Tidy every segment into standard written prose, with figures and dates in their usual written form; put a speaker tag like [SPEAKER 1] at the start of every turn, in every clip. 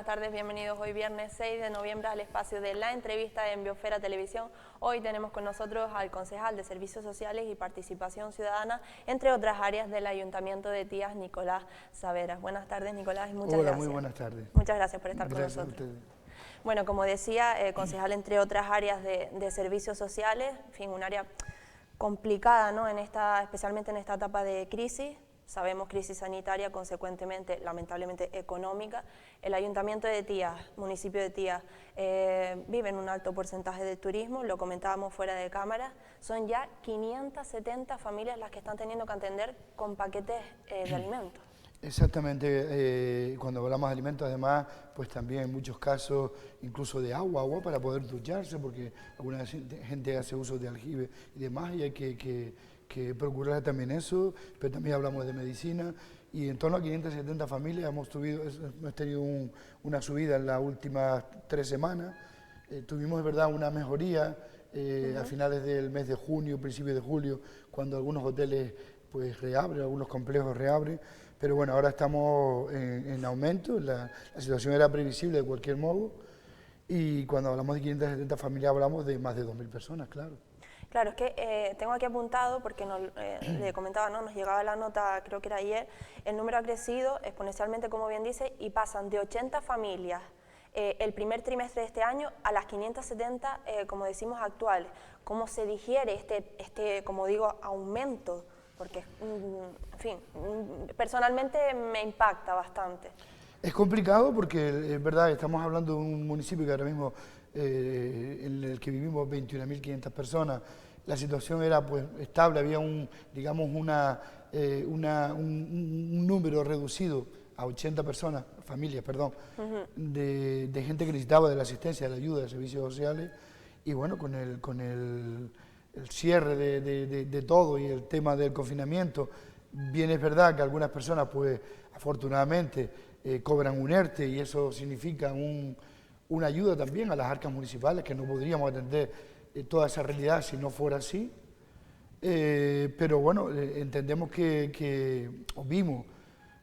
[SPEAKER 1] tardes, bienvenidos hoy viernes 6 de noviembre al espacio de la entrevista en Biosfera Televisión. Hoy tenemos con nosotros al concejal de Servicios Sociales y Participación Ciudadana, entre otras áreas del Ayuntamiento de Tías, Nicolás Saveras. Buenas tardes, Nicolás, y muchas gracias.
[SPEAKER 2] Hola, muy buenas tardes.
[SPEAKER 1] Muchas gracias por estar con
[SPEAKER 2] Gracias
[SPEAKER 1] nosotros.
[SPEAKER 2] a ustedes.
[SPEAKER 1] Bueno, como decía, concejal entre otras áreas de servicios sociales, en fin, un área complicada, ¿no? Especialmente en esta etapa de crisis. Sabemos crisis sanitaria, consecuentemente, lamentablemente, económica. El Ayuntamiento de Tías, municipio de Tías, vive en un alto porcentaje de turismo, lo comentábamos fuera de cámara. Son ya 570 familias las que están teniendo que atender con paquetes de alimentos.
[SPEAKER 2] Exactamente, cuando hablamos de alimentos, además, pues también en muchos casos, incluso de agua para poder ducharse, porque alguna gente hace uso de aljibe y demás, y hay que procurar también eso, pero también hablamos de medicina, y en torno a 570 familias hemos tenido una subida en las últimas 3 semanas. Tuvimos, de verdad, una mejoría a finales del mes de junio, principios de julio, cuando algunos hoteles pues reabren, algunos complejos reabren, pero bueno, ahora estamos en aumento. La situación era previsible de cualquier modo, y cuando hablamos de 570 familias hablamos de más de 2.000 personas, claro.
[SPEAKER 1] Claro, es que tengo aquí apuntado, porque le comentaba, ¿no? Nos llegaba la nota, creo que era ayer, el número ha crecido exponencialmente, como bien dice, y pasan de 80 familias el primer trimestre de este año a las 570, como decimos, actuales. ¿Cómo se digiere como digo, aumento? Porque, en fin, personalmente me impacta bastante.
[SPEAKER 2] Es complicado porque, es verdad, estamos hablando de un municipio que ahora mismo, en el que vivimos 21.500 personas, la situación era pues estable, había un número reducido a 80 personas, familias, perdón, de gente que necesitaba de la asistencia, de la ayuda, de servicios sociales, y bueno, con el cierre de todo y el tema del confinamiento, bien es verdad que algunas personas, pues afortunadamente, cobran un ERTE, y eso significa una ayuda también a las arcas municipales, que no podríamos atender toda esa realidad si no fuera así. Pero bueno, entendemos o vimos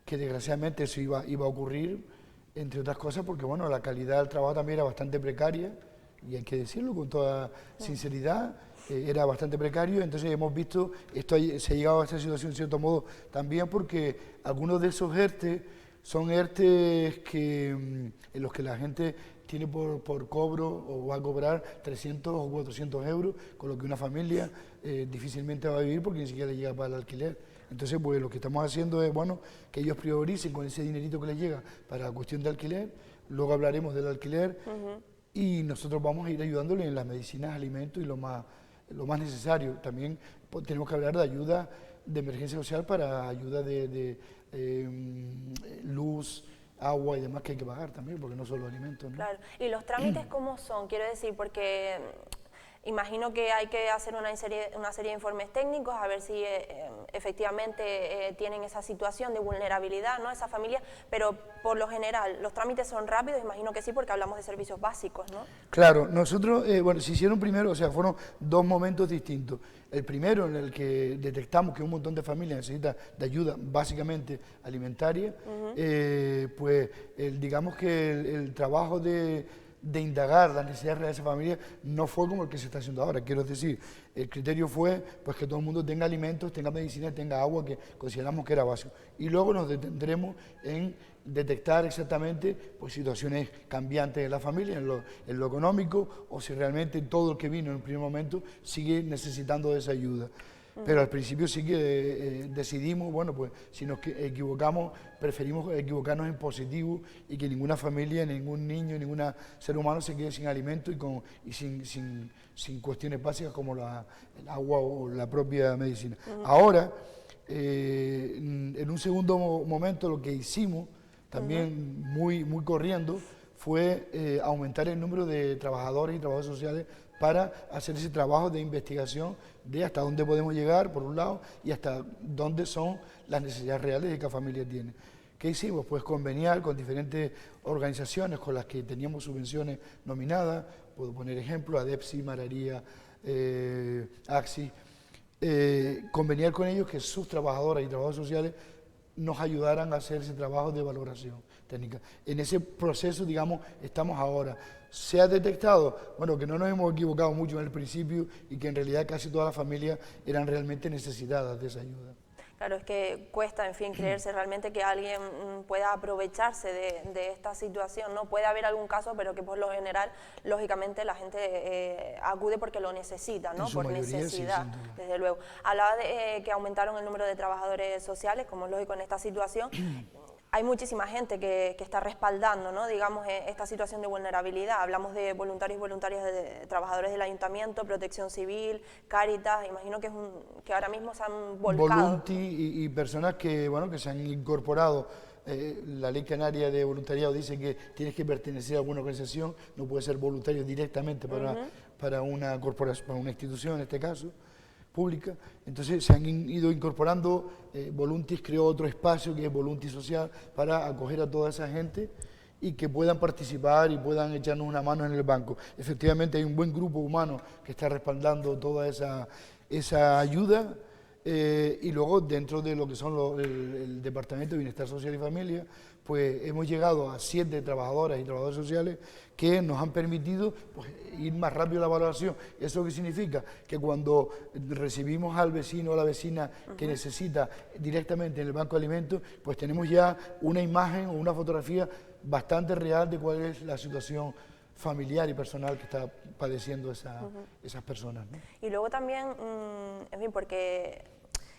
[SPEAKER 2] que desgraciadamente eso iba a ocurrir, entre otras cosas porque bueno, la calidad del trabajo también era bastante precaria, y hay que decirlo con toda sinceridad, era bastante precario. Entonces hemos visto, se ha llegado a esta situación en cierto modo también porque algunos de esos ERTE son ERTE en los que la gente tiene por cobro o va a cobrar 300 o 400 euros, con lo que una familia difícilmente va a vivir porque ni siquiera le llega para el alquiler. Entonces, pues lo que estamos haciendo es, bueno, que ellos prioricen con ese dinerito que les llega para la cuestión de alquiler. Luego hablaremos del alquiler, y nosotros vamos a ir ayudándoles en las medicinas, alimentos y lo más necesario. También tenemos que hablar de ayuda de emergencia social, para ayuda de luz, agua y demás, que hay que pagar también, porque no solo alimentos, ¿no?
[SPEAKER 1] Claro. ¿Y los trámites cómo son? Quiero decir, porque imagino que hay que hacer una serie de informes técnicos a ver si efectivamente tienen esa situación de vulnerabilidad, ¿no?, esa familia, pero por lo general, ¿los trámites son rápidos? Imagino que sí, porque hablamos de servicios básicos, ¿no?
[SPEAKER 2] Claro, nosotros, bueno, se hicieron primero, o sea, fueron 2 momentos distintos. El primero, en el que detectamos que un montón de familias necesita de ayuda, básicamente alimentaria, pues digamos que el trabajo de indagar las necesidades reales de esa familia no fue como el que se está haciendo ahora. Quiero decir, el criterio fue pues que todo el mundo tenga alimentos, tenga medicina, tenga agua, que consideramos que era básico. Y luego nos detendremos en detectar exactamente pues situaciones cambiantes de la familia, en lo económico, o si realmente todo el que vino en el primer momento sigue necesitando de esa ayuda. Pero al principio sí que decidimos, bueno, pues si nos equivocamos, preferimos equivocarnos en positivo, y que ninguna familia, ningún niño, ningún ser humano se quede sin alimento y sin cuestiones básicas como el agua o la propia medicina. Ahora, en un segundo momento, lo que hicimos, también muy corriendo, fue aumentar el número de trabajadores y trabajadoras sociales para hacer ese trabajo de investigación de hasta dónde podemos llegar, por un lado, y hasta dónde son las necesidades reales que cada familia tiene. ¿Qué hicimos? Pues conveniar con diferentes organizaciones con las que teníamos subvenciones nominadas. Puedo poner ejemplos: ADEPSI, Mararía, AXI. Conveniar con ellos que sus trabajadoras y trabajadores sociales nos ayudaran a hacer ese trabajo de valoración técnica. En ese proceso, digamos, estamos ahora. ¿Se ha detectado? Bueno, que no nos hemos equivocado mucho en el principio y que en realidad casi todas las familias eran realmente necesitadas de esa ayuda.
[SPEAKER 1] Claro, es que cuesta, en fin, creerse realmente que alguien pueda aprovecharse de esta situación, ¿no? Puede haber algún caso, pero que por lo general, lógicamente, la gente acude porque lo necesita, ¿no? Por necesidad, sí, desde luego. Hablaba de que aumentaron el número de trabajadores sociales, como es lógico en esta situación. Hay muchísima gente que está respaldando, ¿no? Digamos, esta situación de vulnerabilidad. Hablamos de voluntarios y voluntarias, de trabajadores del Ayuntamiento, Protección Civil, Cáritas. Imagino que ahora mismo se han volcado.
[SPEAKER 2] Volunti y personas que, bueno, que se han incorporado. La ley canaria de voluntariado dice que tienes que pertenecer a alguna organización, no puedes ser voluntario directamente para una corporación, para una institución en este caso, pública. Entonces se han ido incorporando, Voluntis creó otro espacio que es Voluntis Social para acoger a toda esa gente y que puedan participar y puedan echarnos una mano en el banco. Efectivamente hay un buen grupo humano que está respaldando toda esa ayuda. Y luego dentro de lo que son el Departamento de Bienestar Social y Familia, pues hemos llegado a 7 trabajadoras y trabajadores sociales que nos han permitido pues, ir más rápido a la valoración. ¿Eso qué significa? Que cuando recibimos al vecino o la vecina que necesita directamente en el banco de alimentos, pues tenemos ya una imagen o una fotografía bastante real de cuál es la situación familiar y personal que está padeciendo esas personas, ¿no?
[SPEAKER 1] Y luego también, en fin, porque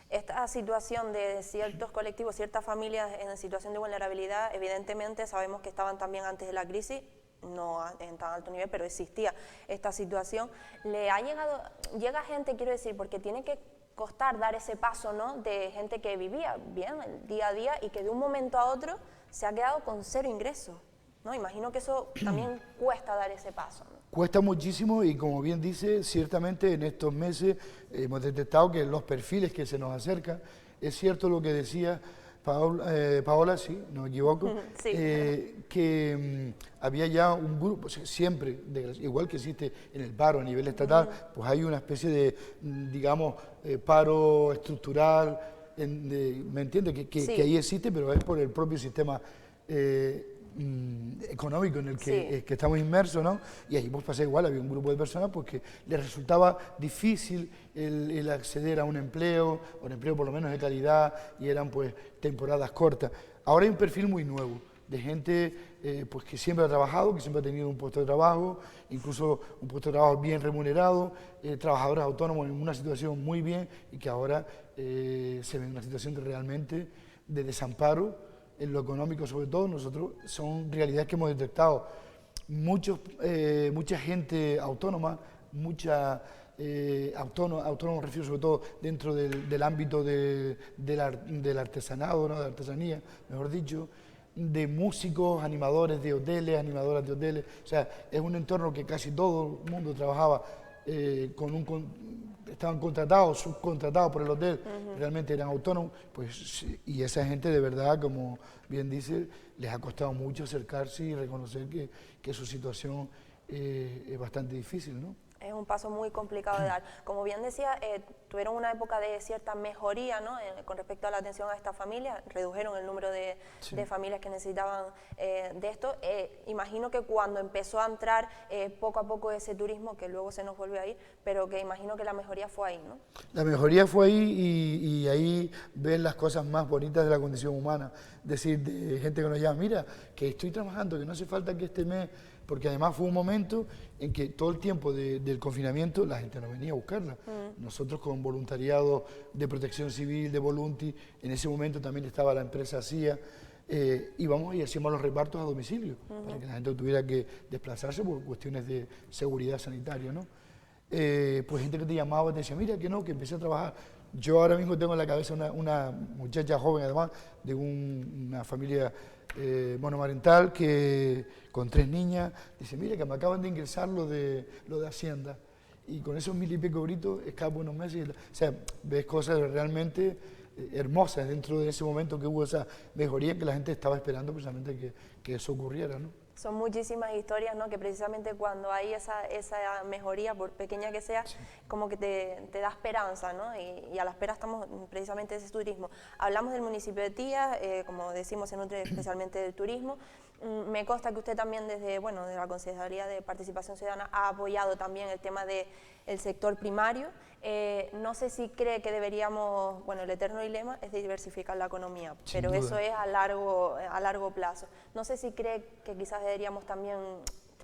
[SPEAKER 1] esta situación de ciertos colectivos, ciertas familias en situación de vulnerabilidad, evidentemente sabemos que estaban también antes de la crisis, no en tan alto nivel, pero existía esta situación. Llega gente, quiero decir, porque tiene que costar dar ese paso, ¿no?, de gente que vivía bien el día a día y que de un momento a otro se ha quedado con 0 ingresos, ¿no? Imagino que eso también cuesta dar ese paso, ¿no?
[SPEAKER 2] Cuesta muchísimo y, como bien dice, ciertamente en estos meses hemos detectado que los perfiles que se nos acercan, es cierto lo que decía Paola, sí, no me equivoco,
[SPEAKER 1] sí.
[SPEAKER 2] Que había ya un grupo, siempre, igual que existe en el paro a nivel estatal, pues hay una especie de, digamos, paro estructural, ¿me entiende? Que ahí existe, pero es por el propio sistema económico en el que estamos inmersos, ¿no? Y allí pues pasa igual, había un grupo de personas pues, que les resultaba difícil el acceder a un empleo por lo menos de calidad, y eran pues temporadas cortas. Ahora hay un perfil muy nuevo, de gente pues, que siempre ha trabajado, que siempre ha tenido un puesto de trabajo, incluso un puesto de trabajo bien remunerado, trabajadores autónomos en una situación muy bien y que ahora se ve en una situación realmente de desamparo. En lo económico sobre todo, nosotros son realidades que hemos detectado. Mucha gente autónoma, autónomos refiero sobre todo dentro del ámbito del artesanado, ¿no?, de artesanía, mejor dicho, de músicos, animadores de hoteles, animadoras de hoteles. O sea, es un entorno que casi todo el mundo trabajaba estaban contratados, subcontratados por el hotel, realmente eran autónomos, pues, y esa gente de verdad, como bien dice, les ha costado mucho acercarse y reconocer que su situación es bastante difícil, ¿no?
[SPEAKER 1] Es un paso muy complicado de dar. Como bien decía, tuvieron una época de cierta mejoría, ¿no?, con respecto a la atención a estas familias, redujeron el número de familias que necesitaban de esto. Imagino que cuando empezó a entrar poco a poco ese turismo, que luego se nos volvió a ir, pero que imagino que la mejoría fue ahí, ¿no?
[SPEAKER 2] La mejoría fue ahí y ahí ven las cosas más bonitas de la condición humana. Es decir, de gente que nos llama, mira, que estoy trabajando, que no hace falta que este mes... Porque además fue un momento en que todo el tiempo del confinamiento la gente no venía a buscarla. Nosotros con voluntariado de Protección Civil, de Volunti, en ese momento también estaba la empresa CIA, íbamos y hacíamos los repartos a domicilio, para que la gente no tuviera que desplazarse por cuestiones de seguridad sanitaria, ¿no? Pues gente que te llamaba y te decía, mira que no, que empecé a trabajar. Yo ahora mismo tengo en la cabeza una muchacha joven, además, de una familia monomarental, que con 3 niñas, dice, mira que me acaban de ingresar lo de Hacienda, y con esos 1000 y pico euritos escapo unos meses. O sea, ves cosas realmente hermosas dentro de ese momento que hubo esa mejoría que la gente estaba esperando precisamente que eso ocurriera, ¿no?
[SPEAKER 1] Son muchísimas historias, ¿no? Que precisamente cuando hay esa mejoría, por pequeña que sea, sí, como que te da esperanza, ¿no? Y a la espera estamos precisamente de ese turismo. Hablamos del municipio de Tía, como decimos, se nutre especialmente del turismo. Me consta que usted también desde, bueno, de la Concejalía de Participación Ciudadana ha apoyado también el tema del sector primario. No sé si cree que deberíamos, bueno, el eterno dilema es diversificar la economía, pero eso es a largo plazo. No sé si cree que quizás deberíamos también,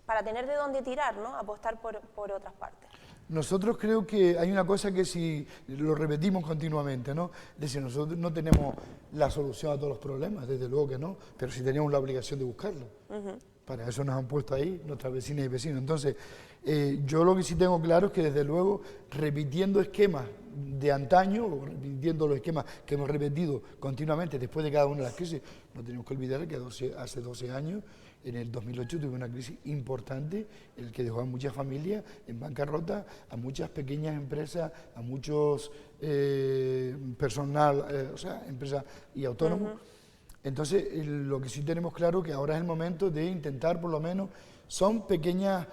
[SPEAKER 1] para tener de dónde tirar, ¿no? Apostar por otras partes.
[SPEAKER 2] Nosotros creo que hay una cosa que si lo repetimos continuamente, ¿no? Es decir, nosotros no tenemos la solución a todos los problemas, desde luego que no, pero sí tenemos la obligación de buscarlo. Para eso nos han puesto ahí nuestras vecinas y vecinos. Entonces, yo lo que sí tengo claro es que desde luego, repitiendo esquemas de antaño, o repitiendo los esquemas que hemos repetido continuamente después de cada una de las crisis, no tenemos que olvidar que hace 12 años, en el 2008 tuve una crisis importante, el que dejó a muchas familias en bancarrota, a muchas pequeñas empresas, a muchos personal, o sea, empresas y autónomos. Entonces, lo que sí tenemos claro que ahora es el momento de intentar, por lo menos, son pequeñas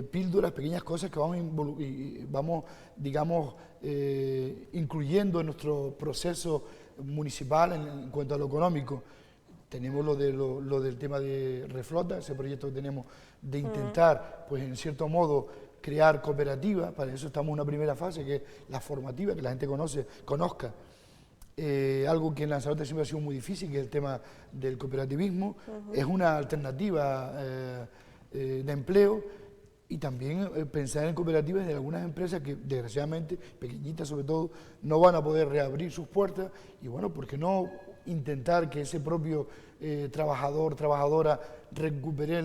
[SPEAKER 2] píldoras, pequeñas cosas que vamos digamos, incluyendo en nuestro proceso municipal en cuanto a lo económico. Tenemos lo del tema de Reflota, ese proyecto que tenemos de intentar, pues en cierto modo, crear cooperativas. Para eso estamos en una primera fase, que es la formativa, que la gente conozca. Algo que en Lanzarote siempre ha sido muy difícil, que es el tema del cooperativismo. Es una alternativa de empleo, y también pensar en cooperativas de algunas empresas que, desgraciadamente, pequeñitas sobre todo, no van a poder reabrir sus puertas. Y bueno, ¿por qué no intentar que ese propio trabajador, trabajadora, recupere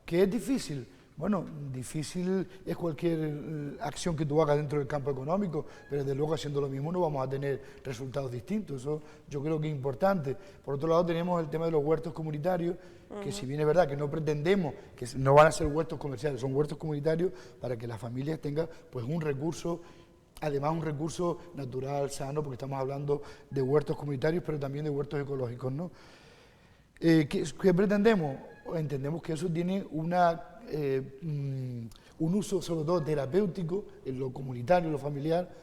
[SPEAKER 2] que es difícil? Bueno, difícil es cualquier acción que tú hagas dentro del campo económico, pero desde luego haciendo lo mismo no vamos a tener resultados distintos. Eso yo creo que es importante. Por otro lado tenemos el tema de los huertos comunitarios, que si bien es verdad que no pretendemos, que no van a ser huertos comerciales, son huertos comunitarios para que las familias tengan pues un recurso, además un recurso natural, sano, porque estamos hablando de huertos comunitarios, pero también de huertos ecológicos, ¿no? ¿Qué pretendemos? Entendemos que eso tiene un uso sobre todo terapéutico en lo comunitario, en lo familiar,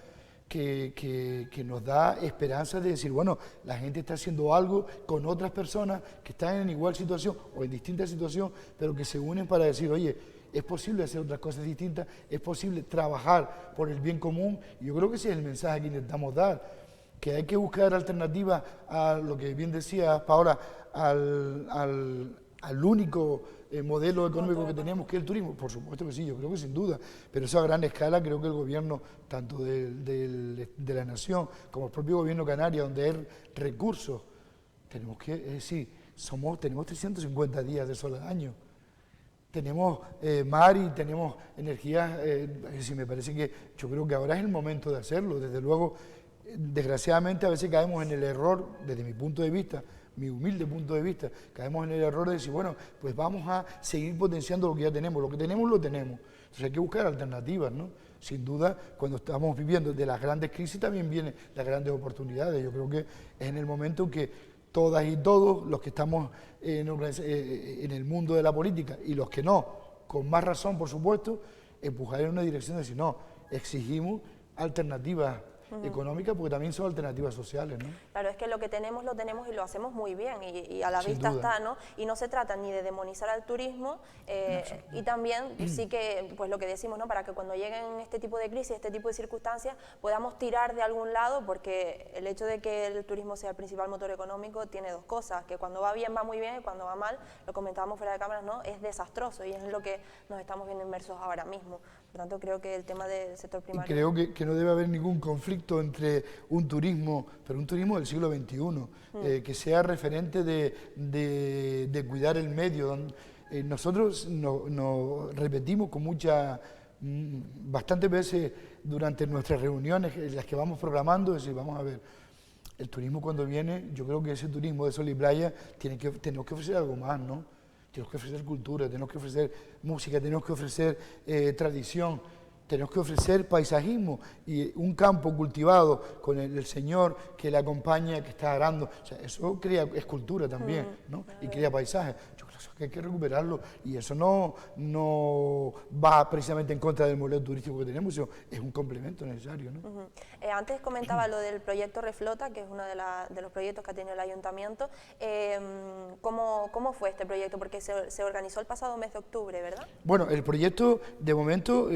[SPEAKER 2] que nos da esperanza de decir, bueno, la gente está haciendo algo con otras personas que están en igual situación o en distinta situación, pero que se unen para decir, oye, es posible hacer otras cosas distintas, es posible trabajar por el bien común. Y yo creo que ese es el mensaje que intentamos dar, que hay que buscar alternativas a lo que bien decía Paola, al único modelo económico que tenemos, que es el turismo. Por supuesto que sí, yo creo que sin duda, pero eso a gran escala creo que el gobierno, tanto de la nación como el propio gobierno canario, donde hay recursos, tenemos que, es decir, tenemos 350 días de sol al año, tenemos mar y tenemos energías, es decir, me parece que yo creo que ahora es el momento de hacerlo. Desde luego, desgraciadamente a veces caemos en el error, desde mi punto de vista, mi humilde punto de vista, caemos en el error de decir, bueno, pues vamos a seguir potenciando lo que ya tenemos. Lo que tenemos, lo tenemos. Entonces hay que buscar alternativas, ¿no? Sin duda, cuando estamos viviendo de las grandes crisis también vienen las grandes oportunidades. Yo creo que es en el momento en que todas y todos los que estamos en el mundo de la política y los que no, con más razón, por supuesto, empujar en una dirección de decir, no, exigimos alternativas económicas, porque también son alternativas sociales, ¿no?
[SPEAKER 1] Claro, es que lo que tenemos lo tenemos y lo hacemos muy bien, y a la vista está, ¿no? Y no se trata ni de demonizar al turismo, y también sí que, pues lo que decimos, ¿no? Para que cuando lleguen este tipo de crisis, este tipo de circunstancias, podamos tirar de algún lado, porque el hecho de que el turismo sea el principal motor económico tiene dos cosas, que cuando va bien va muy bien, y cuando va mal, lo comentábamos fuera de cámaras, ¿no? Es desastroso, y es en lo que nos estamos viendo inmersos ahora mismo. Por tanto, creo que el tema del sector primario...
[SPEAKER 2] Y creo que no debe haber ningún conflicto entre un turismo, pero un turismo del siglo XXI, que sea referente de cuidar el medio. Nosotros nos repetimos con bastantes veces durante nuestras reuniones, en las que vamos programando, es decir, vamos a ver, el turismo cuando viene, yo creo que ese turismo de sol y playa tenemos que ofrecer algo más, ¿no? Tenemos que ofrecer cultura, tenemos que ofrecer música, tenemos que ofrecer tradición. tenemos que ofrecer paisajismo y un campo cultivado con el señor que le acompaña, que está arando. O sea, eso crea escultura también, ¿no? Y crea paisaje. Yo creo que hay que recuperarlo y eso no va precisamente en contra del modelo turístico que tenemos, sino es un complemento necesario, ¿no?
[SPEAKER 1] Antes comentaba lo del proyecto Reflota, que es uno de los proyectos que ha tenido el ayuntamiento. ¿Cómo fue este proyecto? Porque se organizó el pasado mes de octubre, ¿verdad?
[SPEAKER 2] Bueno, el proyecto, de momento,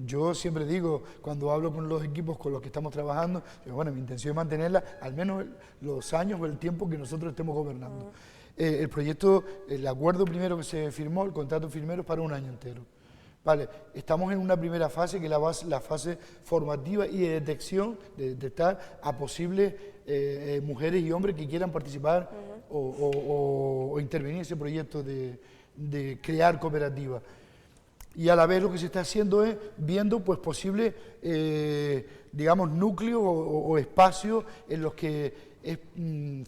[SPEAKER 2] yo siempre digo, cuando hablo con los equipos con los que estamos trabajando, digo, bueno, mi intención es mantenerla al menos los años o el tiempo que nosotros estemos gobernando. El proyecto, el acuerdo primero que se firmó, el contrato primero es para un año entero. Vale, estamos en una primera fase que es la fase formativa y de detección, de detectar a posibles mujeres y hombres que quieran participar o intervenir en ese proyecto de crear cooperativas. Y a la vez lo que se está haciendo es viendo pues posibles, digamos, núcleos o espacios en los que es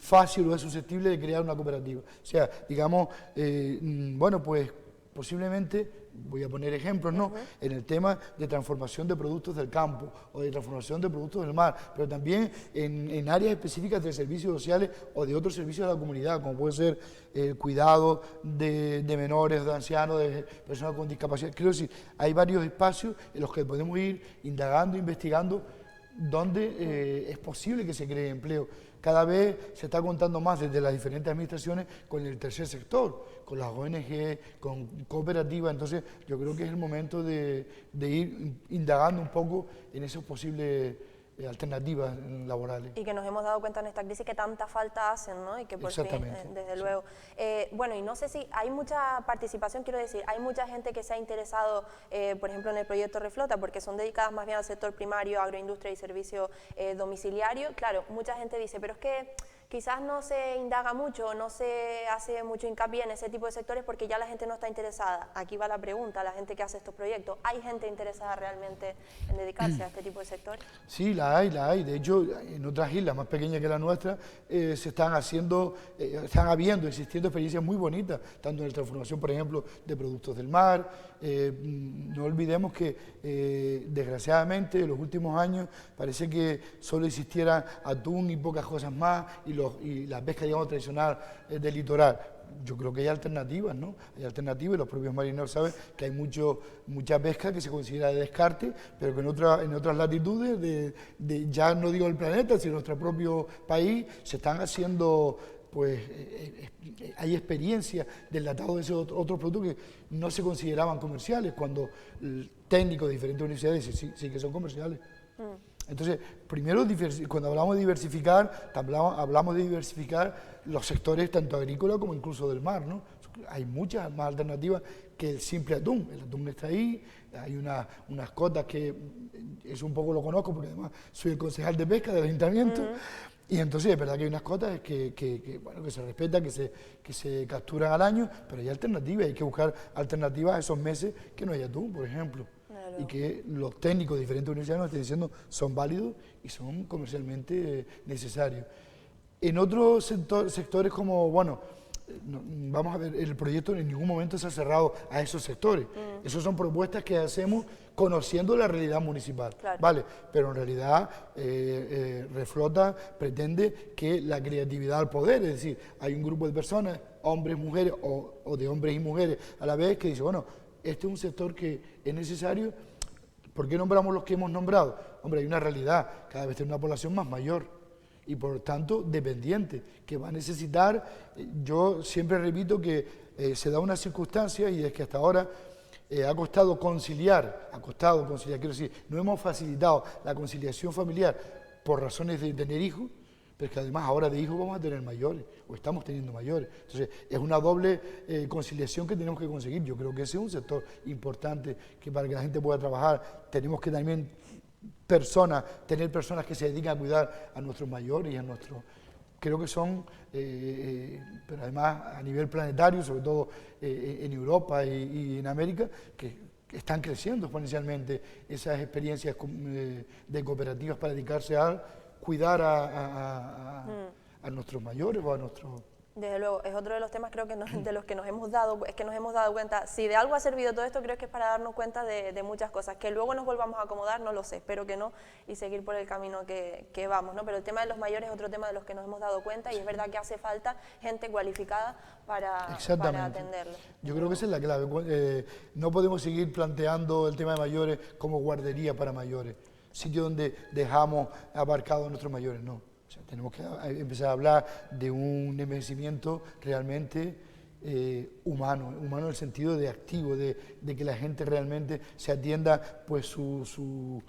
[SPEAKER 2] fácil o es susceptible de crear una cooperativa. O sea, digamos, bueno, pues posiblemente, voy a poner ejemplos, ¿no? En el tema de transformación de productos del campo o de transformación de productos del mar, pero también en áreas específicas de servicios sociales o de otros servicios de la comunidad, como puede ser el cuidado de menores, de ancianos, de personas con discapacidad. Quiero decir, hay varios espacios en los que podemos ir indagando, investigando, donde es posible que se cree empleo. Cada vez se está contando más desde las diferentes administraciones con el tercer sector, con las ONG, con cooperativas. Entonces yo creo que es el momento de ir indagando un poco en esas posibles alternativas laborales.
[SPEAKER 1] Y que nos hemos dado cuenta en esta crisis que tanta falta hacen, ¿no? Y que por fin, desde luego. Bueno, y no sé si hay mucha participación, quiero decir, hay mucha gente que se ha interesado, por ejemplo, en el proyecto Reflota, porque son dedicadas más bien al sector primario, agroindustria y servicio domiciliario. Claro, mucha gente dice, pero es que quizás no se indaga mucho, no se hace mucho hincapié en ese tipo de sectores porque ya la gente no está interesada. Aquí va la pregunta, la gente que hace estos proyectos, ¿hay gente interesada realmente en dedicarse a este tipo de sectores?
[SPEAKER 2] Sí, la hay. De hecho, en otras islas más pequeñas que la nuestra, están existiendo experiencias muy bonitas, tanto en la transformación, por ejemplo, de productos del mar. No olvidemos que, desgraciadamente, en los últimos años parece que solo existiera atún y pocas cosas más, y la pesca, digamos, tradicional del litoral. Yo creo que hay alternativas, ¿no? Hay alternativas y los propios marineros saben que hay mucha pesca que se considera de descarte, pero que en otras latitudes, ya no digo del planeta, sino nuestro propio país, se están haciendo, pues, hay experiencias del enlatado de esos otros productos que no se consideraban comerciales, cuando técnicos de diferentes universidades dicen sí que son comerciales. Entonces, primero, cuando hablamos de diversificar, hablamos de diversificar los sectores tanto agrícolas como incluso del mar, ¿no? Hay muchas más alternativas que el simple atún. El atún está ahí, hay unas cotas que eso un poco lo conozco porque además soy el concejal de pesca del ayuntamiento. Y entonces es verdad que hay unas cotas que se respetan, que se capturan al año, pero hay alternativas, hay que buscar alternativas a esos meses que no hay atún, por ejemplo. Y que los técnicos de diferentes universidades nos están diciendo son válidos y son comercialmente necesarios. En otros sectores como, bueno, vamos a ver, el proyecto en ningún momento se ha cerrado a esos sectores. Esas son propuestas que hacemos conociendo la realidad municipal, claro. ¿Vale? Pero en realidad Reflota pretende que la creatividad al poder, es decir, hay un grupo de personas, hombres, mujeres o de hombres y mujeres a la vez que dice, bueno, este es un sector que es necesario. ¿Por qué nombramos los que hemos nombrado? Hombre, hay una realidad, cada vez tiene una población más mayor y por tanto dependiente, que va a necesitar, yo siempre repito que se da una circunstancia y es que hasta ahora ha costado conciliar, quiero decir, no hemos facilitado la conciliación familiar por razones de tener hijos, pero es que además ahora de hijos vamos a tener mayores, o estamos teniendo mayores. Entonces, es una doble conciliación que tenemos que conseguir. Yo creo que ese es un sector importante, que para que la gente pueda trabajar, tenemos que también tener personas que se dedican a cuidar a nuestros mayores y a nuestros... Creo que son, pero además a nivel planetario, sobre todo en Europa y en América, que están creciendo exponencialmente esas experiencias de cooperativas para dedicarse a cuidar a nuestros mayores o a nuestros...
[SPEAKER 1] Desde luego, es otro de los temas creo que de los que nos hemos dado cuenta. Si de algo ha servido todo esto, creo que es para darnos cuenta de muchas cosas. Que luego nos volvamos a acomodar, no lo sé, espero que no, y seguir por el camino que vamos, ¿no? Pero el tema de los mayores es otro tema de los que nos hemos dado cuenta y es verdad que hace falta gente cualificada para atenderlo.
[SPEAKER 2] Yo creo que esa es la clave. No podemos seguir planteando el tema de mayores como guardería para mayores, sitio donde dejamos aparcados a nuestros mayores, no. O sea, tenemos que empezar a hablar de un envejecimiento realmente humano en el sentido de activo, de que la gente realmente se atienda pues sus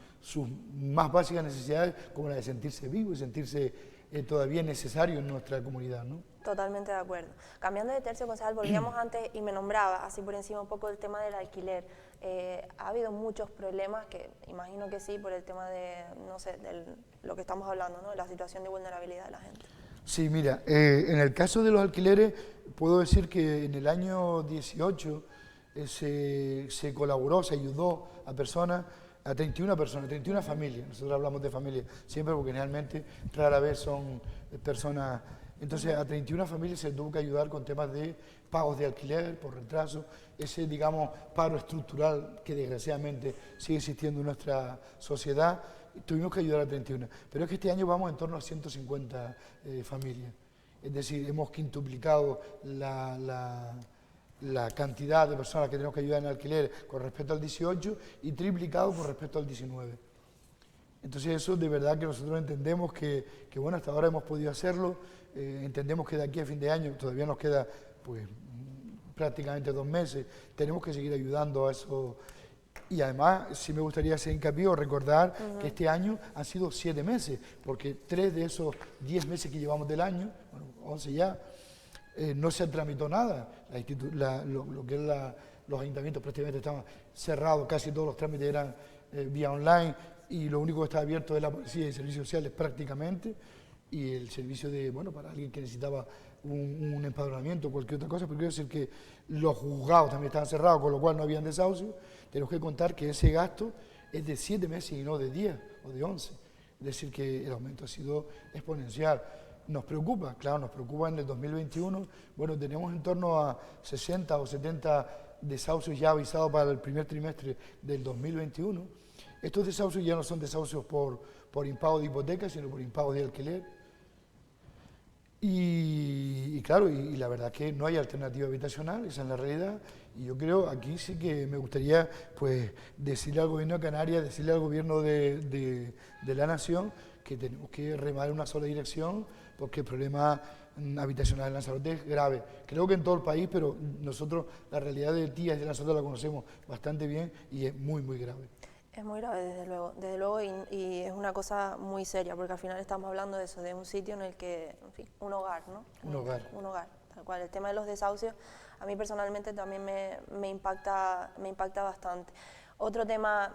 [SPEAKER 2] más básicas necesidades, como la de sentirse vivo y sentirse todavía necesario en nuestra comunidad, ¿no?
[SPEAKER 1] Totalmente de acuerdo. Cambiando de tercio, concejal, volvíamos antes y me nombraba así por encima un poco el tema del alquiler. Ha habido muchos problemas, que imagino que sí, por el tema de, no sé, de lo que estamos hablando, ¿no? De la situación de vulnerabilidad de la gente.
[SPEAKER 2] Sí, mira, en el caso de los alquileres, puedo decir que en el año 18 se colaboró, se ayudó a 31 personas, 31 familias. Nosotros hablamos de familias siempre porque generalmente rara vez son personas. Entonces a 31 familias se tuvo que ayudar con temas de pagos de alquiler por retraso, ese, digamos, paro estructural que desgraciadamente sigue existiendo en nuestra sociedad. Tuvimos que ayudar a 31, pero es que este año vamos en torno a 150 familias. Es decir, hemos quintuplicado la cantidad de personas que tenemos que ayudar en alquiler con respecto al 18 y triplicado con respecto al 19. Entonces eso de verdad que nosotros entendemos que bueno, hasta ahora hemos podido hacerlo, entendemos que de aquí a fin de año todavía nos queda pues prácticamente 2 meses, tenemos que seguir ayudando a eso. Y además, sí me gustaría hacer hincapié o recordar que este año han sido 7 meses, porque 3 de esos 10 meses que llevamos del año, bueno, 11 ya, no se tramitó nada. Lo que es los ayuntamientos prácticamente estaban cerrados, casi todos los trámites eran vía online y lo único que está abierto es la policía y servicios sociales prácticamente y el servicio de, bueno, para alguien que necesitaba un empadronamiento o cualquier otra cosa, pero quiero decir que los juzgados también estaban cerrados, con lo cual no habían desahucio. Tenemos que contar que ese gasto es de 7 meses y no de 10 o de 11. Es decir, que el aumento ha sido exponencial. Nos preocupa, claro, nos preocupa en el 2021. Bueno, tenemos en torno a 60 o 70 desahucios ya avisados para el primer trimestre del 2021. Estos desahucios ya no son desahucios por impago de hipoteca, sino por impago de alquiler. Y claro, y la verdad que no hay alternativa habitacional, esa es la realidad. Y yo creo, aquí sí que me gustaría pues decirle al gobierno de Canarias, decirle al gobierno de la nación que tenemos que remar en una sola dirección, porque el problema habitacional en Lanzarote es grave. Creo que en todo el país, pero nosotros la realidad de Tías y de Lanzarote la conocemos bastante bien y es muy, muy grave.
[SPEAKER 1] Es muy grave, desde luego y es una cosa muy seria, porque al final estamos hablando de eso, de un sitio en el que, en fin, un hogar, ¿no?
[SPEAKER 2] Un
[SPEAKER 1] hogar, tal cual. El tema de los desahucios, a mí personalmente también me impacta bastante. Otro tema,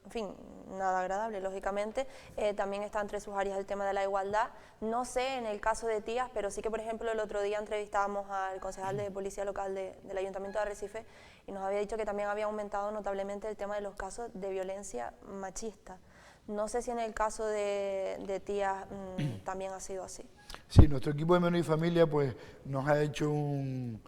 [SPEAKER 1] en fin, nada agradable, lógicamente, también está entre sus áreas el tema de la igualdad. No sé en el caso de Tías, pero sí que, por ejemplo, el otro día entrevistábamos al concejal de Policía Local del Ayuntamiento de Arrecife y nos había dicho que también había aumentado notablemente el tema de los casos de violencia machista. No sé si en el caso de Tías también ha sido así.
[SPEAKER 2] Sí, nuestro equipo de Menor y Familia pues, nos ha hecho un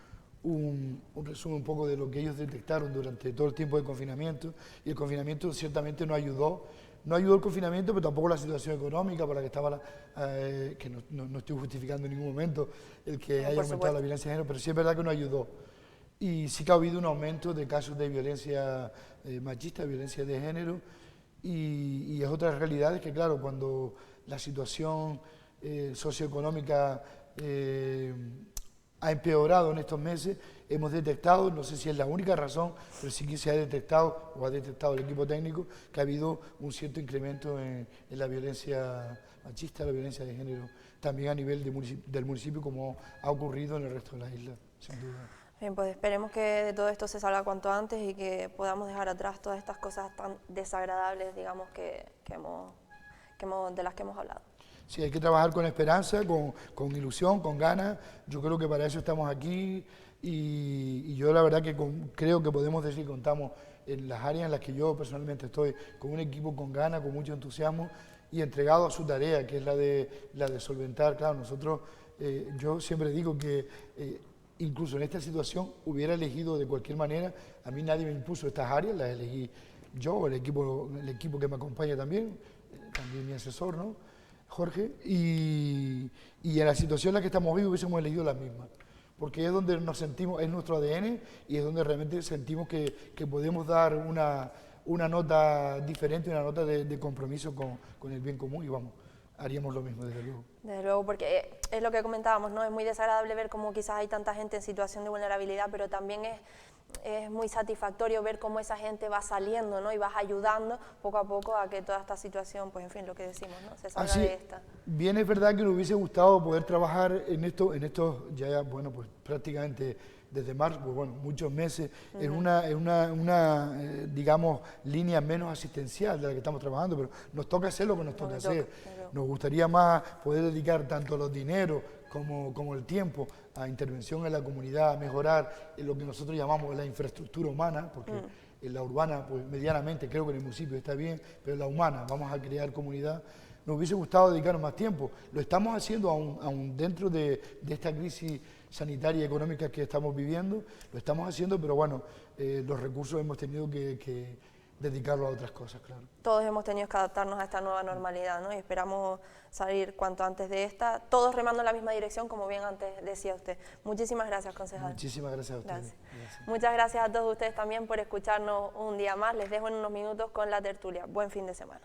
[SPEAKER 2] resumen un poco de lo que ellos detectaron durante todo el tiempo de confinamiento, y el confinamiento ciertamente no ayudó el confinamiento, pero tampoco la situación económica por la que estaba, que no estoy justificando en ningún momento el que haya aumentado la violencia de género, pero sí es verdad que no ayudó. Y sí que ha habido un aumento de casos de violencia machista, violencia de género, y es otra realidad que claro, cuando la situación socioeconómica ha empeorado en estos meses, hemos detectado, no sé si es la única razón, pero sí que se ha detectado, o ha detectado el equipo técnico, que ha habido un cierto incremento en la violencia machista, la violencia de género, también a nivel del municipio, como ha ocurrido en el resto de la isla, sin duda.
[SPEAKER 1] Bien, pues esperemos que de todo esto se salga cuanto antes y que podamos dejar atrás todas estas cosas tan desagradables, digamos, de las que hemos hablado.
[SPEAKER 2] Sí, hay que trabajar con esperanza, con ilusión, con ganas. Yo creo que para eso estamos aquí y yo la verdad que creo que podemos decir que contamos en las áreas en las que yo personalmente estoy con un equipo con ganas, con mucho entusiasmo y entregado a su tarea, que es la de solventar. Claro, nosotros yo siempre digo que incluso en esta situación hubiera elegido de cualquier manera, a mí nadie me impuso estas áreas, las elegí yo, el equipo que me acompaña también mi asesor, ¿no? Jorge, y en la situación en la que estamos hoy hubiésemos elegido la misma, porque es donde nos sentimos, es nuestro ADN y es donde realmente sentimos que podemos dar una nota diferente, una nota de compromiso con el bien común y vamos, haríamos lo mismo, desde luego.
[SPEAKER 1] Desde luego, porque es lo que comentábamos, ¿no? Es muy desagradable ver cómo quizás hay tanta gente en situación de vulnerabilidad, pero también es muy satisfactorio ver cómo esa gente va saliendo, ¿no? Y vas ayudando poco a poco a que toda esta situación, pues en fin, lo que decimos, ¿no? Se salga de esta.
[SPEAKER 2] Bien, es verdad que nos hubiese gustado poder trabajar en esto ya, bueno, pues prácticamente desde marzo, pues bueno, muchos meses, en una digamos, línea menos asistencial de la que estamos trabajando, pero nos toca hacer lo que nos toca hacer. Nos gustaría más poder dedicar tanto los dineros como el tiempo a intervención en la comunidad, a mejorar lo que nosotros llamamos la infraestructura humana, porque en la urbana, pues medianamente creo que en el municipio está bien, pero en la humana vamos a crear comunidad. Nos hubiese gustado dedicarnos más tiempo. Lo estamos haciendo aún dentro de esta crisis sanitaria y económica que estamos viviendo, lo estamos haciendo, pero bueno, los recursos hemos tenido que dedicarlo a otras cosas, claro.
[SPEAKER 1] Todos hemos tenido que adaptarnos a esta nueva normalidad, ¿no? Y esperamos salir cuanto antes de esta, todos remando en la misma dirección, como bien antes decía usted. Muchísimas gracias, concejal.
[SPEAKER 2] Muchísimas gracias a ustedes.
[SPEAKER 1] Gracias. Muchas gracias a todos ustedes también por escucharnos un día más. Les dejo en unos minutos con la tertulia. Buen fin de semana.